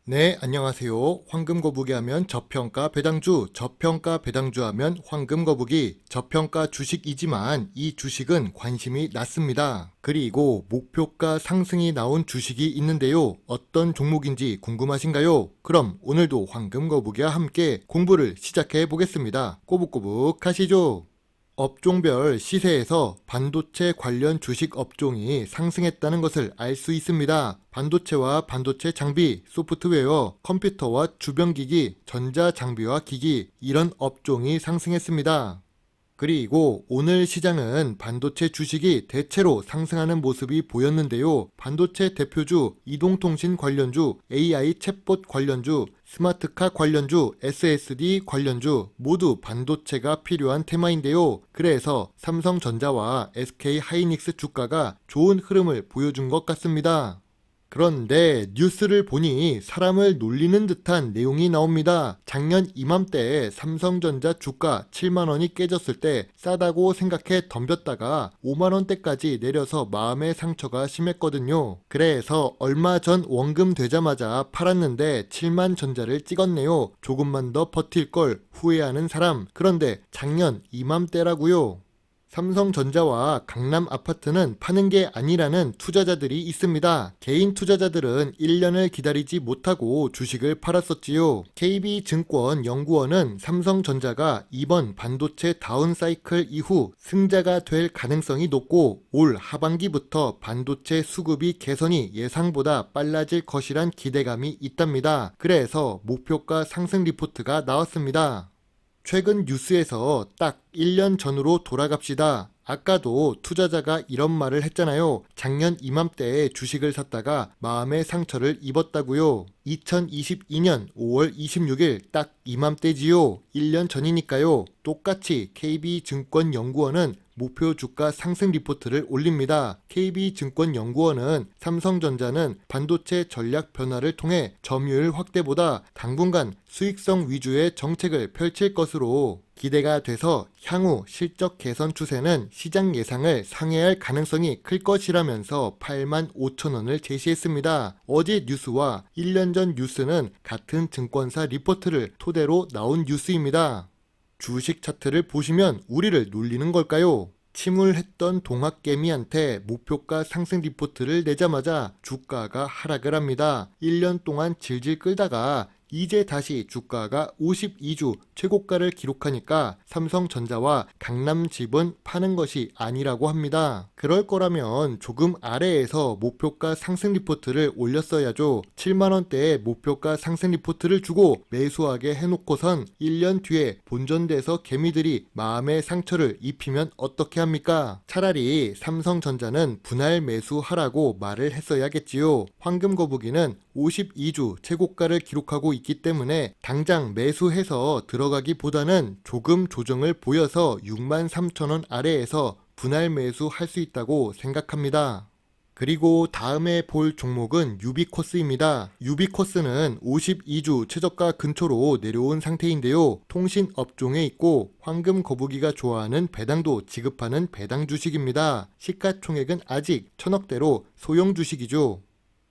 네, 안녕하세요. 황금거북이 하면 저평가 배당주, 저평가 배당주 하면 황금거북이, 저평가 주식이지만 이 주식은 관심이 낮습니다. 그리고 목표가 상승이 나온 주식이 있는데요. 어떤 종목인지 궁금하신가요? 그럼 오늘도 황금거북이와 함께 공부를 시작해 보겠습니다. 꼬북꼬북 하시죠. 업종별 시세에서 반도체 관련 주식 업종이 상승했다는 것을 알 수 있습니다. 반도체와 반도체 장비, 소프트웨어, 컴퓨터와 주변기기, 전자장비와 기기 이런 업종이 상승했습니다. 그리고 오늘 시장은 반도체 주식이 대체로 상승하는 모습이 보였는데요. 반도체 대표주, 이동통신 관련주, AI 챗봇 관련주, 스마트카 관련주, SSD 관련주 모두 반도체가 필요한 테마인데요. 그래서 삼성전자와 SK하이닉스 주가가 좋은 흐름을 보여준 것 같습니다. 그런데 뉴스를 보니 사람을 놀리는 듯한 내용이 나옵니다. 작년 이맘때 삼성전자 주가 7만원이 깨졌을 때 싸다고 생각해 덤볐다가 5만원대까지 내려서 마음의 상처가 심했거든요. 그래서 얼마 전 원금 되자마자 팔았는데 7만 전자를 찍었네요. 조금만 더 버틸 걸 후회하는 사람. 그런데 작년 이맘때라고요. 삼성전자와 강남 아파트는 파는 게 아니라는 투자자들이 있습니다. 개인 투자자들은 1년을 기다리지 못하고 주식을 팔았었지요. KB증권 연구원은 삼성전자가 이번 반도체 다운사이클 이후 승자가 될 가능성이 높고 올 하반기부터 반도체 수급이 개선이 예상보다 빨라질 것이란 기대감이 있답니다. 그래서 목표가 상승 리포트가 나왔습니다. 최근 뉴스에서 딱 1년 전으로 돌아갑시다. 아까도 투자자가 이런 말을 했잖아요. 작년 이맘때에 주식을 샀다가 마음의 상처를 입었다고요. 2022년 5월 26일 딱 이맘때지요. 1년 전이니까요. 똑같이 KB증권연구원은 목표 주가 상승 리포트를 올립니다. KB증권연구원은 삼성전자는 반도체 전략 변화를 통해 점유율 확대보다 당분간 수익성 위주의 정책을 펼칠 것으로 기대가 돼서 향후 실적 개선 추세는 시장 예상을 상회할 가능성이 클 것이라면서 8만 5천 원을 제시했습니다. 어제 뉴스와 1년 전 뉴스는 같은 증권사 리포트를 토대로 나온 뉴스입니다. 주식 차트를 보시면 우리를 놀리는 걸까요? 침울했던 동학개미한테 목표가 상승 리포트를 내자마자 주가가 하락을 합니다. 1년 동안 질질 끌다가 이제 다시 주가가 52주 최고가를 기록하니까 삼성전자와 강남집은 파는 것이 아니라고 합니다. 그럴 거라면 조금 아래에서 목표가 상승 리포트를 올렸어야죠. 7만원대에 목표가 상승 리포트를 주고 매수하게 해놓고선 1년 뒤에 본전돼서 개미들이 마음의 상처를 입히면 어떻게 합니까? 차라리 삼성전자는 분할 매수하라고 말을 했어야겠지요. 황금거북이는 52주 최고가를 기록하고 있기 때문에 당장 매수해서 들어가기보다는 조금 조정을 보여서 63,000원 아래에서 분할 매수할 수 있다고 생각합니다. 그리고 다음에 볼 종목은 유비코스입니다. 유비코스는 52주 최저가 근처로 내려온 상태인데요. 통신 업종에 있고 황금 거북이가 좋아하는 배당도 지급하는 배당 주식입니다. 시가총액은 아직 1000억대로 소형 주식이죠.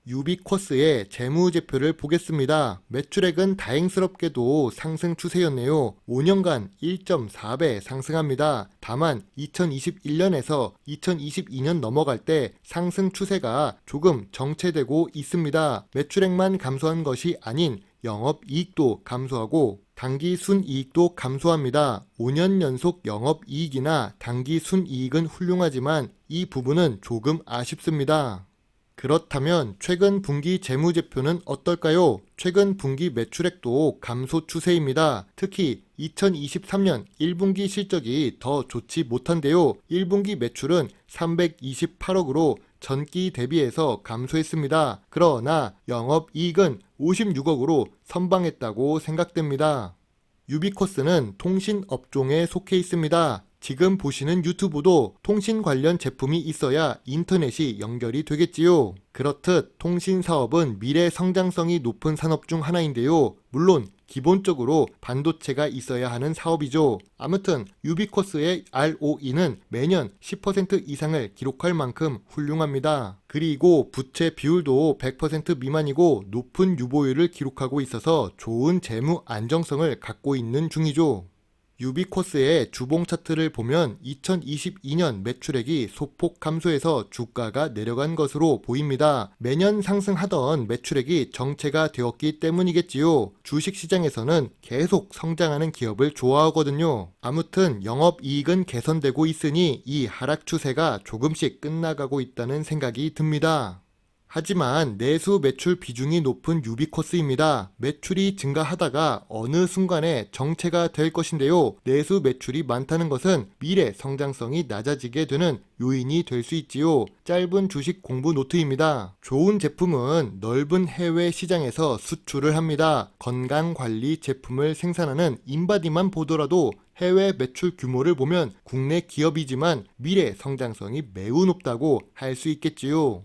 유비코스의 재무제표를 보겠습니다. 매출액은 다행스럽게도 상승 추세였네요. 5년간 1.4배 상승합니다. 다만 2021년에서 2022년 넘어갈 때 상승 추세가 조금 정체되고 있습니다. 매출액만 감소한 것이 아닌 영업이익도 감소하고 당기 순이익도 감소합니다. 5년 연속 영업이익이나 당기 순이익은 훌륭하지만 이 부분은 조금 아쉽습니다. 그렇다면 최근 분기 재무제표는 어떨까요? 최근 분기 매출액도 감소 추세입니다. 특히 2023년 1분기 실적이 더 좋지 못한데요. 1분기 매출은 328억으로 전기 대비해서 감소했습니다. 그러나 영업이익은 56억으로 선방했다고 생각됩니다. 유비코스는 통신 업종에 속해 있습니다. 지금 보시는 유튜브도 통신 관련 제품이 있어야 인터넷이 연결이 되겠지요. 그렇듯 통신 사업은 미래 성장성이 높은 산업 중 하나인데요. 물론 기본적으로 반도체가 있어야 하는 사업이죠. 아무튼 유비쿼스의 ROE는 매년 10% 이상을 기록할 만큼 훌륭합니다. 그리고 부채 비율도 100% 미만이고 높은 유보율을 기록하고 있어서 좋은 재무 안정성을 갖고 있는 중이죠. 유비쿼스의 주봉 차트를 보면 2022년 매출액이 소폭 감소해서 주가가 내려간 것으로 보입니다. 매년 상승하던 매출액이 정체가 되었기 때문이겠지요. 주식시장에서는 계속 성장하는 기업을 좋아하거든요. 아무튼 영업이익은 개선되고 있으니 이 하락 추세가 조금씩 끝나가고 있다는 생각이 듭니다. 하지만 내수 매출 비중이 높은 유비쿼스입니다. 매출이 증가하다가 어느 순간에 정체가 될 것인데요. 내수 매출이 많다는 것은 미래 성장성이 낮아지게 되는 요인이 될 수 있지요. 짧은 주식 공부 노트입니다. 좋은 제품은 넓은 해외 시장에서 수출을 합니다. 건강관리 제품을 생산하는 인바디만 보더라도 해외 매출 규모를 보면 국내 기업이지만 미래 성장성이 매우 높다고 할 수 있겠지요.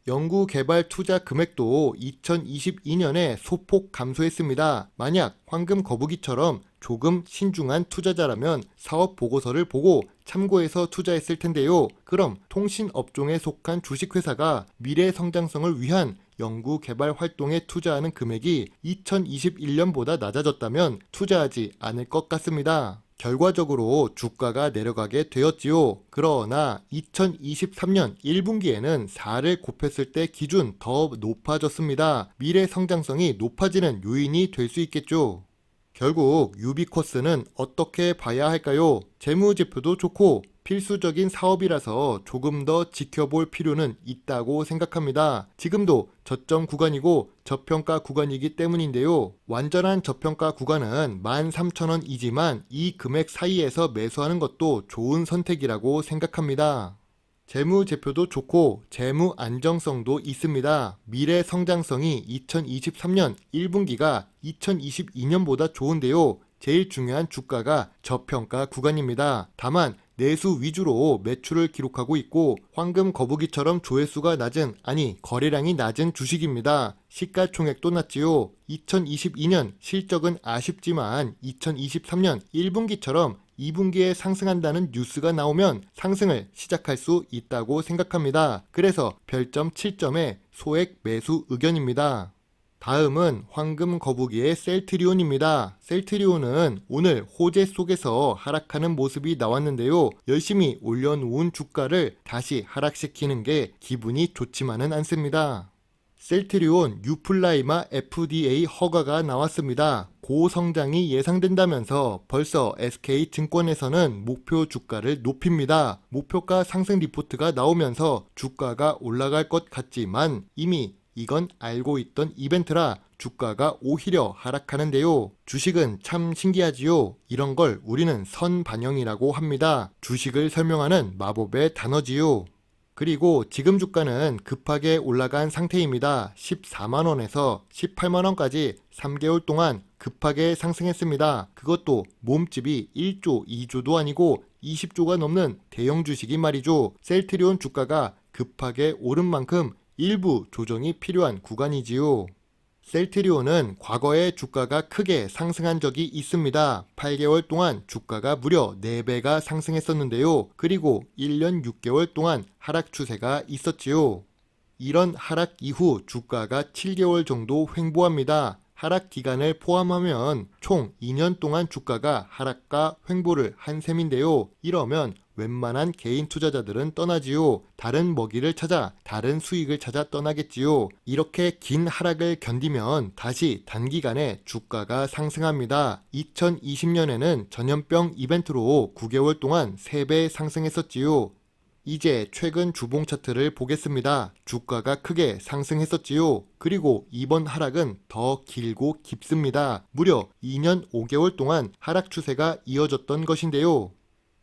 연구개발 투자 금액도 2022년에 소폭 감소했습니다. 만약 황금 거북이처럼 조금 신중한 투자자라면 사업 보고서를 보고 참고해서 투자했을 텐데요. 그럼 통신업종에 속한 주식회사가 미래 성장성을 위한 연구개발 활동에 투자하는 금액이 2021년보다 낮아졌다면 투자하지 않을 것 같습니다. 결과적으로 주가가 내려가게 되었지요. 그러나 2023년 1분기에는 4를 곱했을 때 기준 더 높아졌습니다. 미래 성장성이 높아지는 요인이 될 수 있겠죠. 결국 유비쿼스는 어떻게 봐야 할까요? 재무제표도 좋고 필수적인 사업이라서 조금 더 지켜볼 필요는 있다고 생각합니다. 지금도 저점 구간이고 저평가 구간이기 때문인데요. 완전한 저평가 구간은 13,000원이지만 이 금액 사이에서 매수하는 것도 좋은 선택이라고 생각합니다. 재무제표도 좋고 재무 안정성도 있습니다. 미래 성장성이 2023년 1분기가 2022년보다 좋은데요. 제일 중요한 주가가 저평가 구간입니다. 다만 내수 위주로 매출을 기록하고 있고 황금 거북이처럼 조회수가 낮은, 아니 거래량이 낮은 주식입니다. 시가총액도 낮지요. 2022년 실적은 아쉽지만 2023년 1분기처럼 2분기에 상승한다는 뉴스가 나오면 상승을 시작할 수 있다고 생각합니다. 그래서 별점 7점의 소액 매수 의견입니다. 다음은 황금 거북이의 셀트리온입니다. 셀트리온은 오늘 호재 속에서 하락하는 모습이 나왔는데요. 열심히 올려놓은 주가를 다시 하락시키는 게 기분이 좋지만은 않습니다. 셀트리온 유플라이마 FDA 허가가 나왔습니다. 고성장이 예상된다면서 벌써 SK증권에서는 목표 주가를 높입니다. 목표가 상승 리포트가 나오면서 주가가 올라갈 것 같지만 이미 이건 알고 있던 이벤트라 주가가 오히려 하락하는데요. 주식은 참 신기하지요. 이런 걸 우리는 선반영이라고 합니다. 주식을 설명하는 마법의 단어지요. 그리고 지금 주가는 급하게 올라간 상태입니다. 14만원에서 18만원까지 3개월 동안 급하게 상승했습니다. 그것도 몸집이 1조, 2조도 아니고 20조가 넘는 대형 주식이 말이죠. 셀트리온 주가가 급하게 오른 만큼 일부 조정이 필요한 구간이지요. 셀트리온은 과거에 주가가 크게 상승한 적이 있습니다. 8개월 동안 주가가 무려 4배가 상승했었는데요. 그리고 1년 6개월 동안 하락 추세가 있었지요. 이런 하락 이후 주가가 7개월 정도 횡보합니다. 하락 기간을 포함하면 총 2년 동안 주가가 하락과 횡보를 한 셈인데요. 이러면 웬만한 개인 투자자들은 떠나지요. 다른 먹이를 찾아 다른 수익을 찾아 떠나겠지요. 이렇게 긴 하락을 견디면 다시 단기간에 주가가 상승합니다. 2020년에는 전염병 이벤트로 9개월 동안 3배 상승했었지요. 이제 최근 주봉 차트를 보겠습니다. 주가가 크게 상승했었지요. 그리고 이번 하락은 더 길고 깊습니다. 무려 2년 5개월 동안 하락 추세가 이어졌던 것인데요.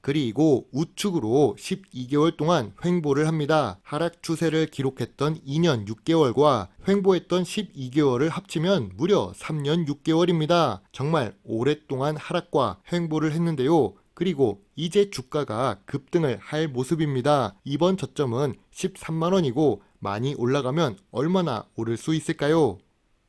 그리고 우측으로 12개월 동안 횡보를 합니다. 하락 추세를 기록했던 2년 6개월과 횡보했던 12개월을 합치면 무려 3년 6개월입니다. 정말 오랫동안 하락과 횡보를 했는데요. 그리고 이제 주가가 급등을 할 모습입니다. 이번 저점은 13만원이고 많이 올라가면 얼마나 오를 수 있을까요?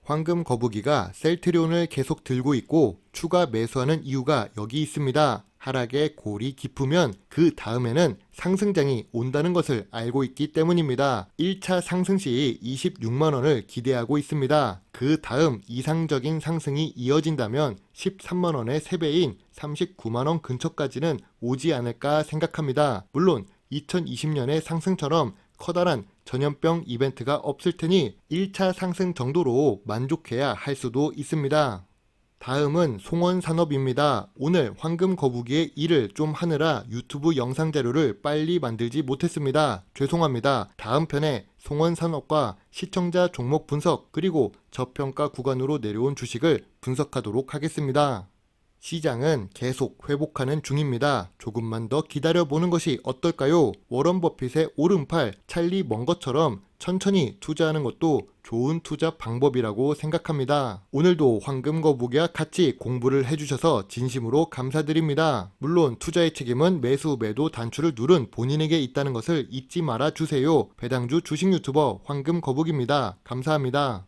황금 거북이가 셀트리온을 계속 들고 있고 추가 매수하는 이유가 여기 있습니다. 하락의 골이 깊으면 그 다음에는 상승장이 온다는 것을 알고 있기 때문입니다. 1차 상승 시 26만원을 기대하고 있습니다. 그 다음 이상적인 상승이 이어진다면 13만원의 3배인 39만원 근처까지는 오지 않을까 생각합니다. 물론 2020년의 상승처럼 커다란 전염병 이벤트가 없을 테니 1차 상승 정도로 만족해야 할 수도 있습니다. 다음은 송원산업입니다. 오늘 황금 거북이의 일을 좀 하느라 유튜브 영상 자료를 빨리 만들지 못했습니다. 죄송합니다. 다음 편에 송원산업과 시청자 종목 분석 그리고 저평가 구간으로 내려온 주식을 분석하도록 하겠습니다. 시장은 계속 회복하는 중입니다. 조금만 더 기다려보는 것이 어떨까요? 워런 버핏의 오른팔 찰리 먼것처럼 천천히 투자하는 것도 좋은 투자 방법이라고 생각합니다. 오늘도 황금 거북이와 같이 공부를 해주셔서 진심으로 감사드립니다. 물론 투자의 책임은 매수 매도 단추를 누른 본인에게 있다는 것을 잊지 말아 주세요. 배당주 주식 유튜버 황금 거북입니다. 감사합니다.